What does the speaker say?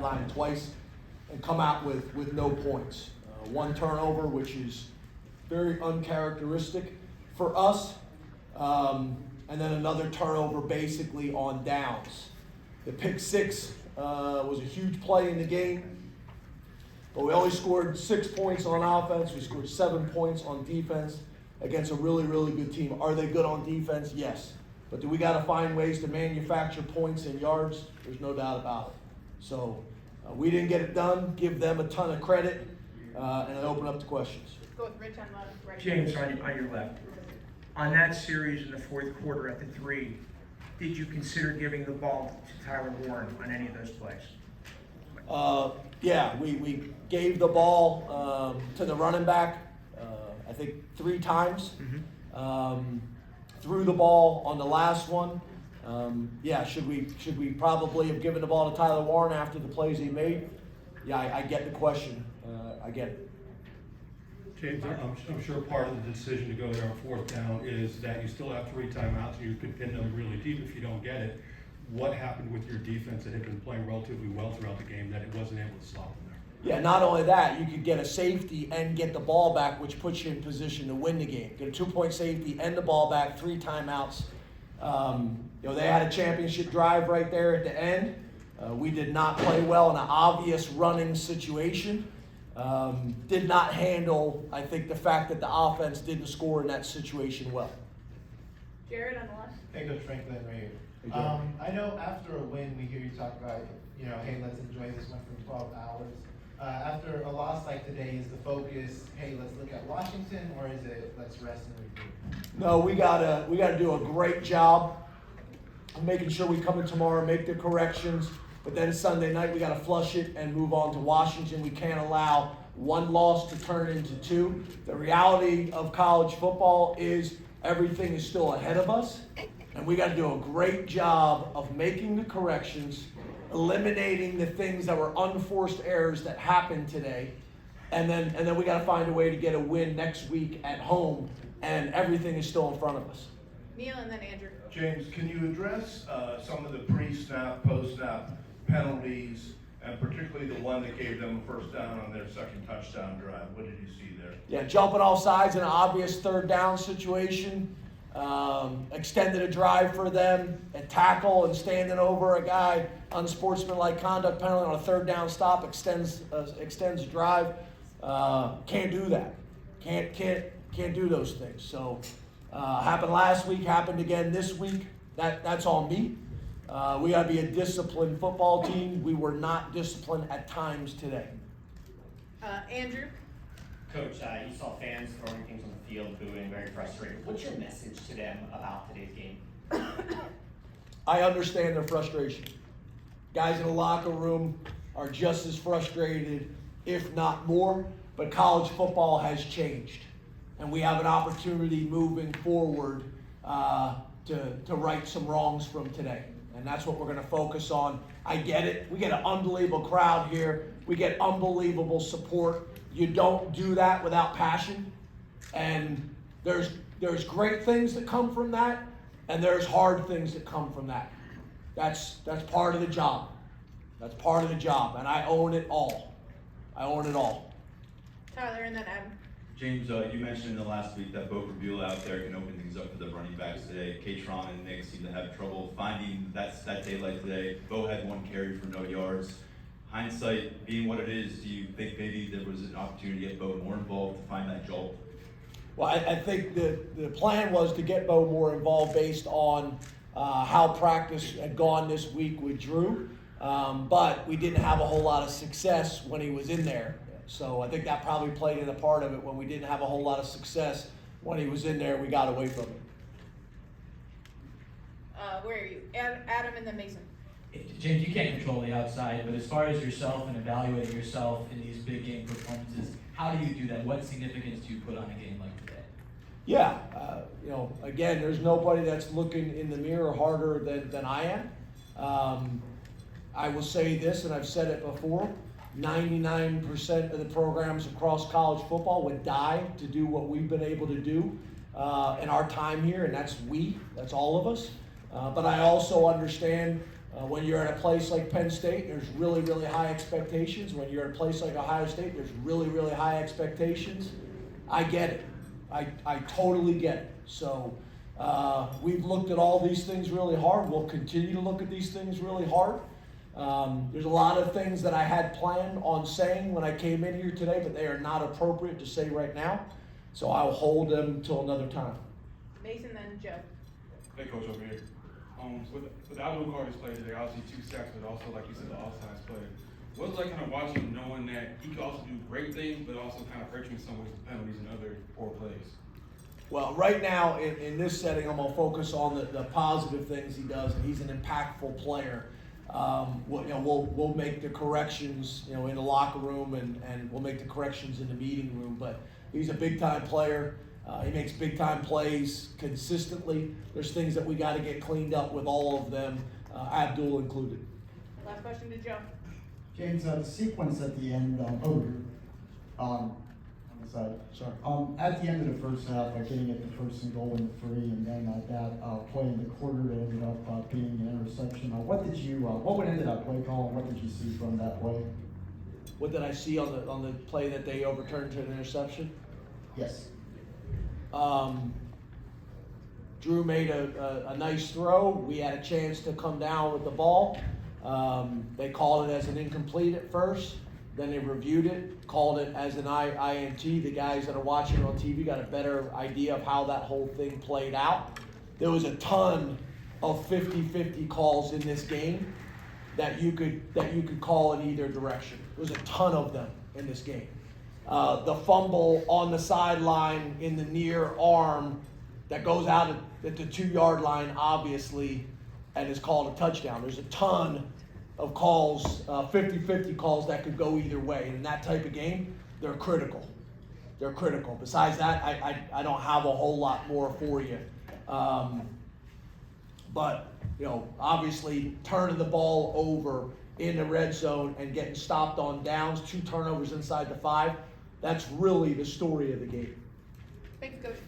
line twice and come out with no points. One turnover, which is very uncharacteristic for us, and then another turnover basically on downs. The pick six was a huge play in the game, but we only scored 6 points on offense. We scored 7 points on defense against a really, really good team. Are they good on defense? Yes. But do we got to find ways to manufacture points and yards? There's no doubt about it. So we didn't get it done. Give them a ton of credit, and then open up to questions. Go with Rich on left. Right. James, on your left. On that series in the fourth quarter at the 3, did you consider giving the ball to Tyler Warren on any of those plays? Yeah, we gave the ball to the running back, I think 3 times. Threw the ball on the last one. Yeah, should we probably have given the ball to Tyler Warren after the plays he made? Yeah, I get the question. I get it. James, I'm sure part of the decision to go there on fourth down is that you still have 3 timeouts and you could pin them really deep if you don't get it. What happened with your defense that had been playing relatively well throughout the game that it wasn't able to stop them there? Yeah, not only that, you could get a safety and get the ball back, which puts you in position to win the game. Get a 2-point safety and the ball back, 3 timeouts. They had a championship drive right there at the end. We did not play well in an obvious running situation. Did not handle, I think, the fact that the offense didn't score in that situation well. Jared on the left. Hey, Coach Franklin, right here. Hey, Jared. I know after a win, we hear you talk about, hey, let's enjoy this one from 12 hours. After a loss like today, is the focus, hey, let's look at Washington, or is it let's rest and regroup? No, we gotta do a great job of making sure we come in tomorrow, make the corrections, but then Sunday night we gotta flush it and move on to Washington. We can't allow one loss to turn into 2. The reality of college football is everything is still ahead of us, and we gotta do a great job of making the corrections, eliminating the things that were unforced errors that happened today, and then we got to find a way to get a win next week at home, and everything is still in front of us. Neil and then Andrew. James, can you address some of the pre-snap, post-snap penalties, and particularly the one that gave them a first down on their second touchdown drive? What did you see there? Yeah, jumping off sides in an obvious third down situation. Extended a drive for them, a tackle and standing over a guy, unsportsmanlike conduct penalty on a third down stop, extends a drive. Can't do that. Can't do those things. So happened last week, happened again this week. That's on me. We got to be a disciplined football team. We were not disciplined at times today. Andrew. Coach, you saw fans throwing things on the field, booing, very frustrated. What's your message to them about today's game? I understand their frustration. Guys in the locker room are just as frustrated, if not more, but college football has changed. And we have an opportunity moving forward to right some wrongs from today. And that's what we're going to focus on. I get it. We get an unbelievable crowd here. We get unbelievable support. You don't do that without passion. And there's great things that come from that, and there's hard things that come from that. That's part of the job. That's part of the job, and I own it all. I own it all. Tyler and then Adam. James, you mentioned in the last week that Bo Rebuel out there can open things up for the running backs today. Katron and Nick seem to have trouble finding that daylight today. Bo had 1 carry for no yards. Hindsight being what it is, do you think maybe there was an opportunity to get Bo more involved to find that jolt? Well, I think the plan was to get Bo more involved based on how practice had gone this week with Drew, but we didn't have a whole lot of success when he was in there. So I think that probably played in a part of it. When we didn't have a whole lot of success when he was in there, we got away from him. Where are you? Adam and then Mason. James, you can't control the outside, but as far as yourself and evaluating yourself in these big game performances, how do you do that? What significance do you put on a game like today? Yeah, again, there's nobody that's looking in the mirror harder than I am. I will say this, and I've said it before, 99% of the programs across college football would die to do what we've been able to do in our time here, and that's all of us. But I also understand When you're at a place like Penn State, there's really, really high expectations. When you're at a place like Ohio State, there's really, really high expectations. I get it. I totally get it. So we've looked at all these things really hard. We'll continue to look at these things really hard. There's a lot of things that I had planned on saying when I came in here today, but they are not appropriate to say right now. So I'll hold them till another time. Mason, then Joe. Hey, Coach, over here. With the outdoor card display today, obviously 2 sacks, but also, like you said, the offsides play. What's it like kind of watching him knowing that he can also do great things, but also kind of hurt you in some ways with penalties and other poor plays? Well, right now, in this setting, I'm going to focus on the positive things he does, and he's an impactful player. We'll make the corrections, in the locker room, and we'll make the corrections in the meeting room, but he's a big-time player. He makes big-time plays consistently. There's things that we got to get cleaned up with all of them, Abdul included. Last question to Joe. James, the sequence at the end, on the side. Sorry. At the end of the first half, getting at the first and goal and 3, and then that play in the quarter that ended up being an interception. What went into that play call, and what did you see from that play? What did I see on the play that they overturned to an interception? Yes. Drew made a nice throw. We had a chance to come down with the ball. They called it as an incomplete at first. Then they reviewed it, called it as an INT. The guys that are watching on TV got a better idea of how that whole thing played out. There was a ton of 50-50 calls in this game that you could call in either direction. There was a ton of them in this game. The fumble on the sideline in the near arm that goes out at the 2-yard line, obviously, and is called a touchdown. There's a ton of calls, 50-50 calls that could go either way. And in that type of game, they're critical. They're critical. Besides that, I don't have a whole lot more for you. But, obviously turning the ball over in the red zone and getting stopped on downs, 2 turnovers inside the 5, that's really the story of the game. Thanks, Coach.